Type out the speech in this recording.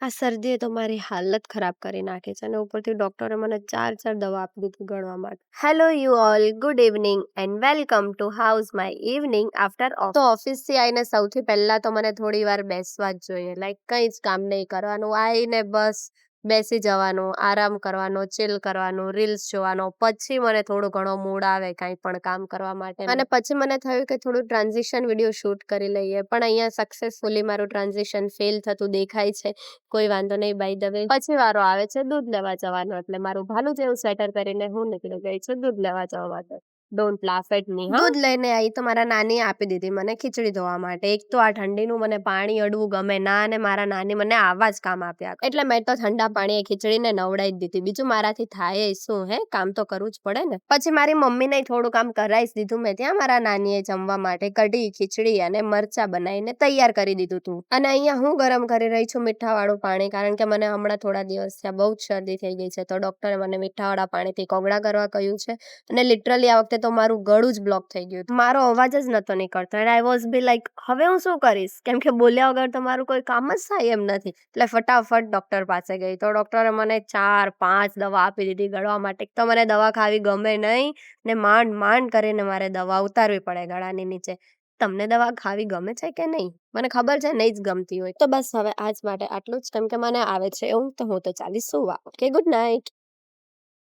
આ શરદીએ તો મારી હાલત ખરાબ કરી નાખી છે અને ઉપરથી ડોક્ટરે મને 4 દવા આપી દીધી ગળવા માટે. Hello you all, good evening and welcome to house my evening after of. તો ઓફિસથી આવીને સૌથી પહેલા તો મને થોડી વાર બેસવા જ જોઈએ, લાઈક કંઈ જ કામ નહીં કરવાનું. આવીને બસ બેસી જવાનું, આરામ કરવાનો, ચિલ કરવાનું, રીલ્સ જોવાનો. પછી મને થોડું ઘણો મૂડ આવે કાંઈ પણ કામ કરવા માટે અને પછી મને થયું કે થોડું ટ્રાન્ઝિશન વિડીયો શૂટ કરી લઈએ, પણ અહીંયા સક્સેસફુલી મારું ટ્રાન્ઝિશન ફેલ થતું દેખાય છે. કોઈ વાંધો નહીં, બાય ધ વે. પછી વારો આવે છે દૂધ લેવા જવાનો, એટલે મારું ભાલું જેવું સ્વેટર પહેરીને હું નીકળી ગઈ છું દૂધ લેવા જવા માટે. Don't laugh at me. દૂધ લઈને આવી તો મારા નાનીએ આપી દીધી મને ખીચડી ધોવા માટે. એક તો આ ઠંડીનું મને પાણી અડવું ગમે ના, અને મારા નાની મને આવા જ કામ આપ્યા એટલે મેં તો ઠંડા પાણીએ ખીચડીને નવડાવી જ દીધી. બીજું મારાથી થાય શું, હે કામ તો કરવું જ પડે ને. પછી મારી મમ્મીને થોડું કામ કરાવી જ દીધું મેં ત્યાં. મારા નાનીએ જમવા માટે કઢી, ખીચડી અને મરચા બનાવીને તૈયાર કરી દીધું હતું. અને અહીંયા હું ગરમ કરી રહી છું મીઠાવાળું પાણી, કારણ કે મને હમણાં થોડા દિવસ થયા બહુ જ શરદી થઈ ગઈ છે. તો ડોક્ટરે મને મીઠાવાળા પાણીથી કોગળા કરવા કહ્યું છે. અને લિટરલી આ વખતે તો મારું ગળું જ બ્લોક થઈ ગયું. મારો અવાજ જ નતો નીકળતો and I was be like હવે હું શું કરીશ, કેમ કે બોલ્યા વગર તો મારું કોઈ કામ જ થાય એમ નથી. એટલે ફટાફટ ડોક્ટર પાસે ગઈ તો ડોક્ટરે મને 4-5 દવા આપી દીધી ગળવા માટે. તો મને દવા ખાવી ગમે નહીં ને માંડ માંડ કરીને મારે દવા ઉતારવી પડે ગળાની નીચે. તમને દવા ખાવી ગમે છે કે નહીં? મને ખબર છે નહીં જ ગમતી હોય. તો બસ હવે આજ માટે આટલું જ, કેમ કે મને આવે છે એવું. તો હું તો ચાલીસ સુવા. Okay, good night.